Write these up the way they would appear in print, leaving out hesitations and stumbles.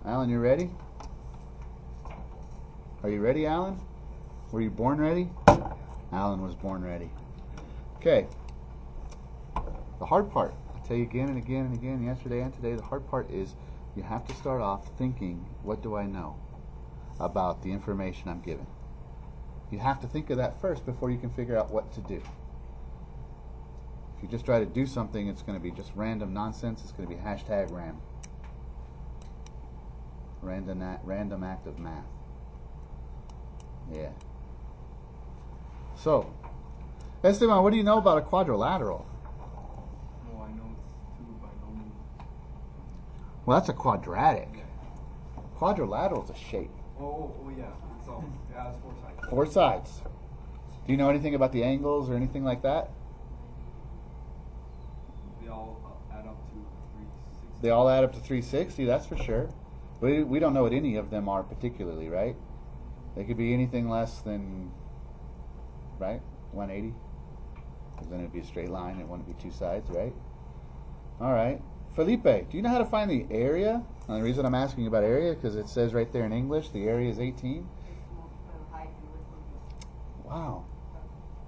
Alan, you ready? Are you ready, Alan? Were you born ready? Alan was born ready. Okay. The hard part, I tell you again and again and again, yesterday and today, the hard part is you have to start off thinking, what do I know about the information I'm given? You have to think of that first before you can figure out what to do. If you just try to do something, it's going to be just random nonsense. It's going to be #RAM. Random act of math. Yeah. So, Esteban, what do you know about a quadrilateral? No, I know it's two binomials. Well, that's a quadratic. Quadrilateral is a shape. Oh yeah. It's all. It has 4 sides. 4 sides. Do you know anything about the angles or anything like that? They all add up to 360. They all add up to 360, that's for sure. But we don't know what any of them are particularly, right? They could be anything less than, right, 180. Because then it would be a straight line. It wouldn't be 2 sides, right? All right. Felipe, do you know how to find the area? And the reason I'm asking about area, because it says right there in English, the area is 18. Wow.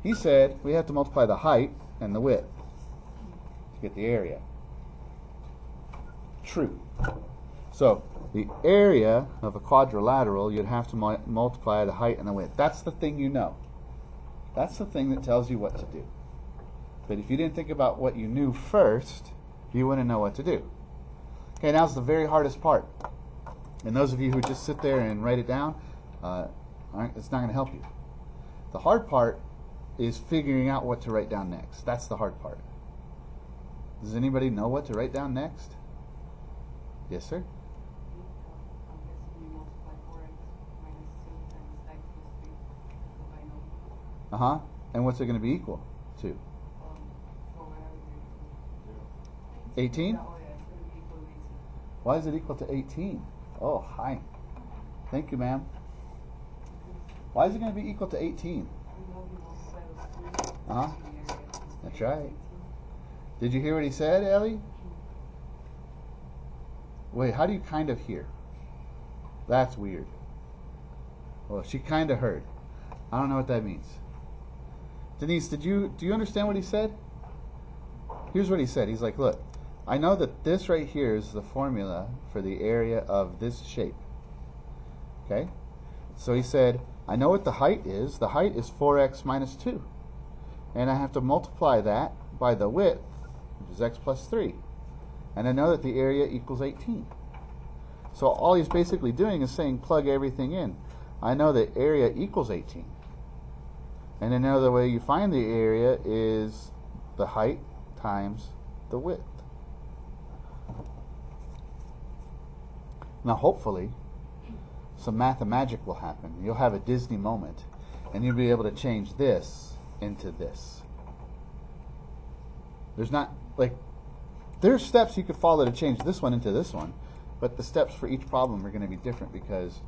He said we have to multiply the height and the width to get the area. True. So the area of a quadrilateral, you'd have to multiply the height and the width. That's the thing you know. That's the thing that tells you what to do. But if you didn't think about what you knew first, you wouldn't know what to do. Okay, now's the very hardest part. And those of you who just sit there and write it down, it's not going to help you. The hard part is figuring out what to write down next. That's the hard part. Does anybody know what to write down next? Yes, sir? Uh-huh. And what's it going to be equal to? 18? Why is it equal to 18? Oh, hi. Thank you, ma'am. Why is it going to be equal to 18? Uh-huh. That's right. Did you hear what he said, Ellie? Wait, how do you kind of hear? That's weird. Well, she kind of heard. I don't know what that means. Denise, do you understand what he said? Here's what he said. He's like, look, I know that this right here is the formula for the area of this shape. Okay? So he said, I know what the height is. The height is 4x minus 2. And I have to multiply that by the width, which is x plus 3. And I know that the area equals 18. So all he's basically doing is saying plug everything in. I know that area equals 18. And another way you find the area is the height times the width. Now hopefully some mathemagic will happen. You'll have a Disney moment and you'll be able to change this into this. There's steps you could follow to change this one into this one, but the steps for each problem are going to be different because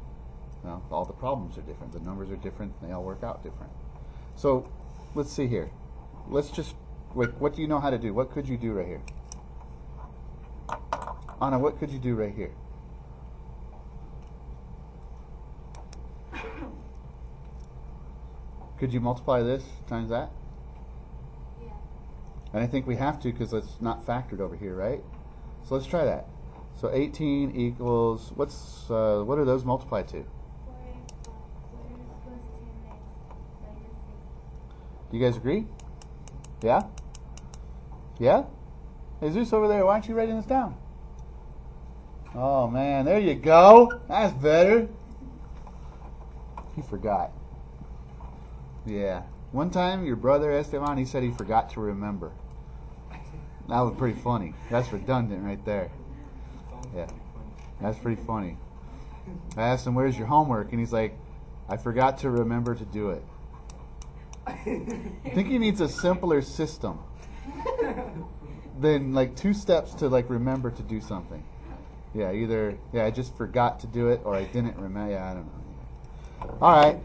all the problems are different. The numbers are different. They all work out different. So let's see here. Let's just wait. What do you know how to do? What could you do right here? Anna, what could you do right here? Could you multiply this times that? Yeah. And I think we have to because it's not factored over here, right? So let's try that. So 18 equals, what are those multiplied to? 4x plus 10x minus 6. Do you guys agree? Yeah? Yeah? Jesus over there, why aren't you writing this down? Oh man, there you go. That's better. He forgot. Yeah. One time, your brother Esteban, he said he forgot to remember. That was pretty funny. That's redundant right there. Yeah. That's pretty funny. I asked him, where's your homework? And he's like, I forgot to remember to do it. I think he needs a simpler system than 2 steps to remember to do something. Yeah, either I just forgot to do it or I didn't remember. Yeah, I don't know. All right.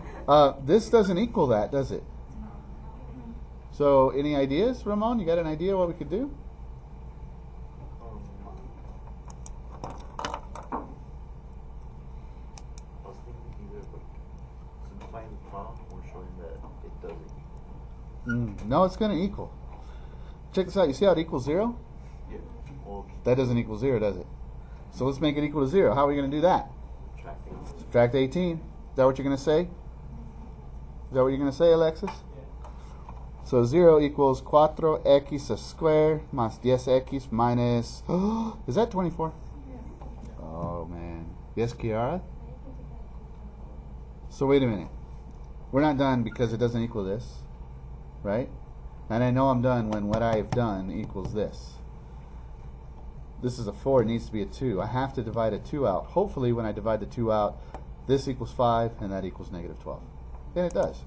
This doesn't equal that, does it? So any ideas, Ramon? You got an idea what we could do? No, it's going to equal. Check this out. You see how it equals 0? Yeah. Well, That doesn't equal 0, does it? So let's make it equal to 0. How are we going to do that? subtracting. Subtract 18. Is that what you're going to say? Is that what you're going to say, Alexis? So 0 equals 4x squared más 10x minus... is that 24? Oh, man. Yes, Kiara? So wait a minute. We're not done because it doesn't equal this, right? And I know I'm done when what I've done equals this. This is a 4, it needs to be a 2. I have to divide a 2 out. Hopefully when I divide the 2 out, this equals 5 and that equals negative 12. And it does.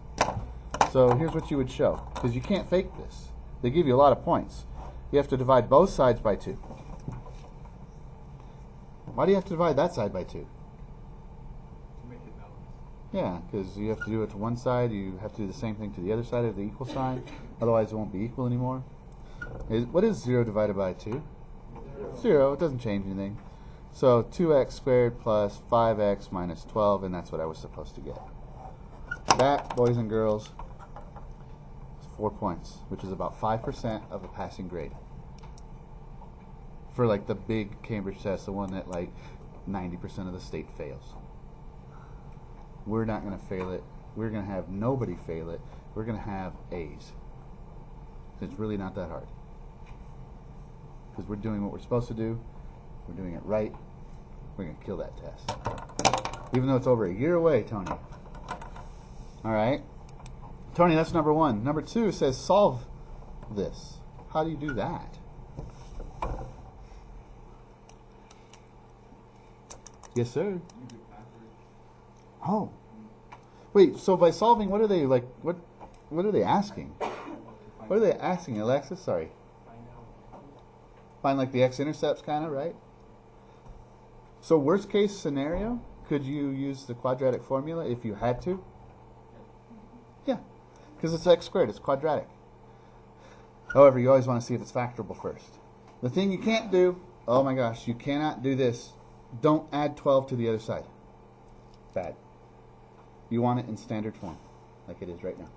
So here's what you would show, because you can't fake this. They give you a lot of points. You have to divide both sides by 2. Why do you have to divide that side by 2? To make it balanced. Yeah, because you have to do it to one side, you have to do the same thing to the other side of the equal sign, otherwise it won't be equal anymore. What is 0 divided by 2? 0, it doesn't change anything. So 2x squared plus 5x minus 12, and that's what I was supposed to get. That, boys and girls, is 4 points, which is about 5% of a passing grade. For like the big Cambridge test, the one that like 90% of the state fails. We're not going to fail it. We're going to have nobody fail it. We're going to have A's. It's really not that hard. Because we're doing what we're supposed to do. We're doing it right. We're going to kill that test. Even though it's over a year away, Tony. Alright. Tony, that's number 1. Number 2 says solve this. How do you do that? Yes, sir. You do backwards. Oh. Wait, so by solving, what are they like? What are they asking? What are they asking, Alexis? Sorry. Find like the x-intercepts, kind of, right? So worst case scenario, could you use the quadratic formula if you had to? Yeah, because it's x squared. It's quadratic. However, you always want to see if it's factorable first. The thing you can't do, oh my gosh, you cannot do this. Don't add 12 to the other side. Bad. You want it in standard form, like it is right now.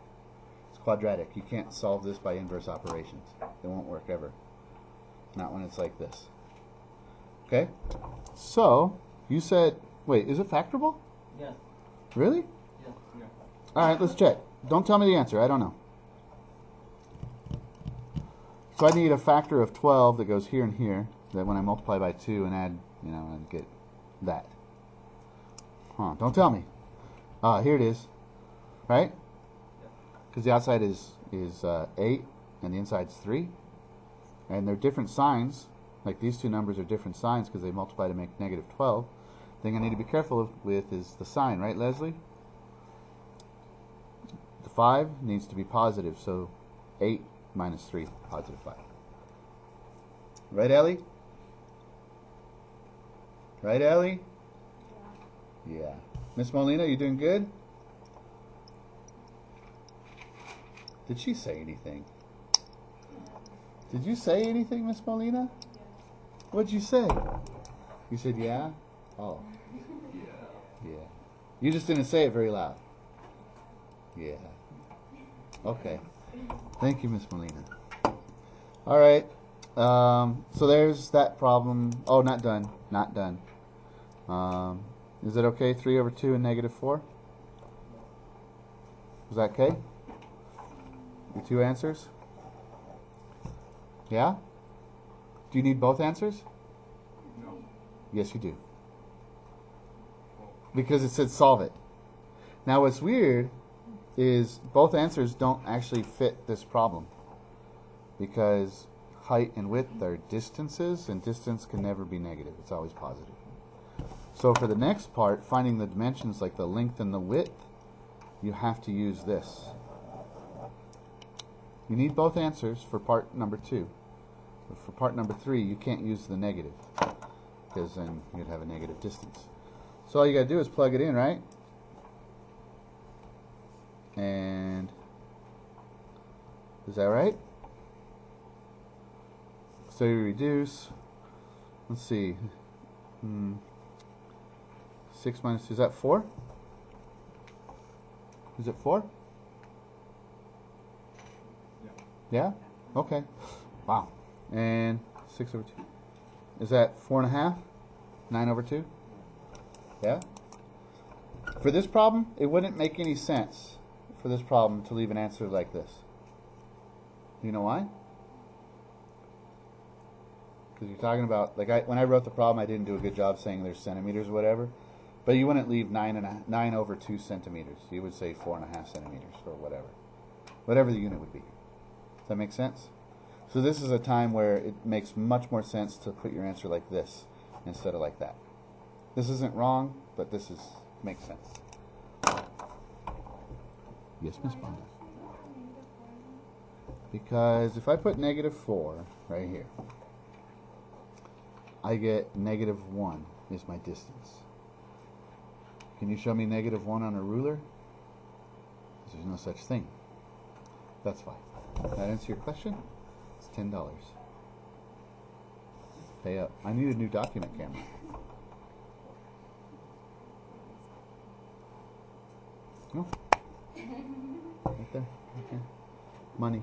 It's quadratic. You can't solve this by inverse operations. It won't work ever. Not when it's like this. Okay? So, you said, wait, is it factorable? Yes. Really? Yes. Yeah. Alright, let's check. Don't tell me the answer. I don't know. So I need a factor of 12 that goes here and here, that when I multiply by 2 and add, you know, and get that. Huh, don't tell me. Here it is. Right? Because the outside is 8 and the inside's 3. And they're different signs. Like these two numbers are different signs because they multiply to make negative 12. The thing I need to be careful with is the sign, right, Leslie? The 5 needs to be positive, so 8 minus 3, positive 5. Right, Ellie? Right, Ellie? Yeah. Miss Molina, you doing good? Did she say anything? Did you say anything, Miss Molina? What'd you say? You said yeah? Oh. Yeah. You just didn't say it very loud. Yeah. Okay. Thank you, Miss Molina. All right. So there's that problem. Oh, not done. Not done. Is it okay? 3 over 2 and negative 4? Is that okay? Your 2 answers? Yeah? Do you need both answers? No. Yes, you do. Because it said solve it. Now what's weird is both answers don't actually fit this problem. Because height and width are distances, and distance can never be negative. It's always positive. So for the next part, finding the dimensions like the length and the width, you have to use this. You need both answers for part number 2. But for part number 3, you can't use the negative, because then you'd have a negative distance. So all you got to do is plug it in, right? And is that right? So you reduce. Let's see. 6 minus, is that 4? Is it 4? Yeah? Okay. Wow. And 6 over 2. Is that 4.5? 9 over 2? Yeah? For this problem, it wouldn't make any sense for this problem to leave an answer like this. You know why? Because you're talking about, like when I wrote the problem, I didn't do a good job saying there's centimeters or whatever. But you wouldn't leave 9 over 2 centimeters. You would say 4.5 centimeters or whatever. Whatever the unit would be. Does that make sense? So this is a time where it makes much more sense to put your answer like this instead of like that. This isn't wrong, but this makes sense. Yes, Miss Bonda. Because if I put -4 right here, I get -1 is my distance. Can you show me -1 on a ruler? Because there's no such thing. That's fine. Did that answer your question? It's $10. Pay up. I need a new document camera. No. Right there. Okay. Money.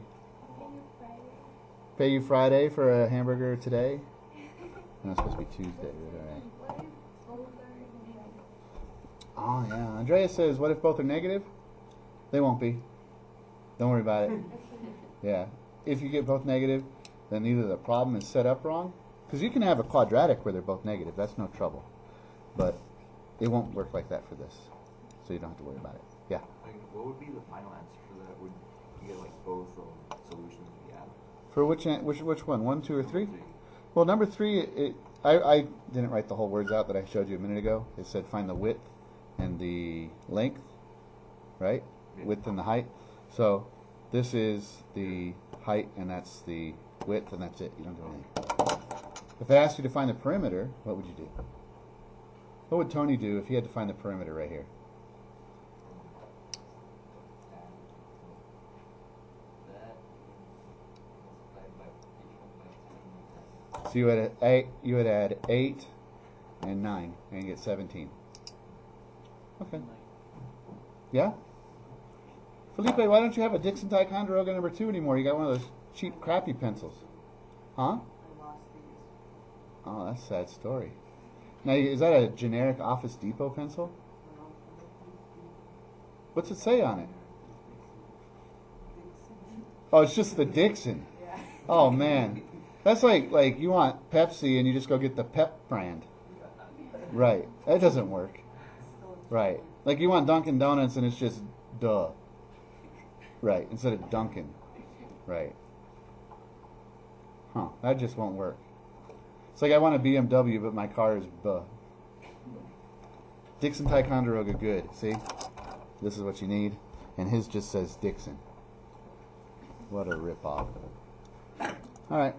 Pay you Friday for a hamburger today? No, it's supposed to be Tuesday. But all right. Oh, yeah. Andrea says, what if both are negative? They won't be. Don't worry about it. Yeah. If you get both negative, then either the problem is set up wrong, because you can have a quadratic where they're both negative. That's no trouble. But it won't work like that for this. So you don't have to worry about it. Yeah. What would be the final answer for that? Would you get like both solutions we have? For which one? 1, 2, or 3? Well, number 3, I didn't write the whole words out that I showed you a minute ago. It said find the width and the length, right? Yeah. Width and the height. So this is the height, and that's the width, and that's it. You don't do anything. If I asked you to find the perimeter, what would you do? What would Tony do if he had to find the perimeter right here? So you would add 8 and 9 and get 17. Okay. Yeah? Felipe, why don't you have a Dixon Ticonderoga number 2 anymore? You got one of those cheap, crappy pencils. Huh? Oh, that's a sad story. Now, is that a generic Office Depot pencil? What's it say on it? Oh, it's just the Dixon. Oh, man. That's like you want Pepsi and you just go get the Pep brand. Right. That doesn't work. Right. Like you want Dunkin' Donuts and it's just duh. Right. Instead of Dunkin'. Right. Huh. That just won't work. It's like I want a BMW, but my car is buh. Dixon Ticonderoga, good. See? This is what you need. And his just says Dixon. What a ripoff. All right.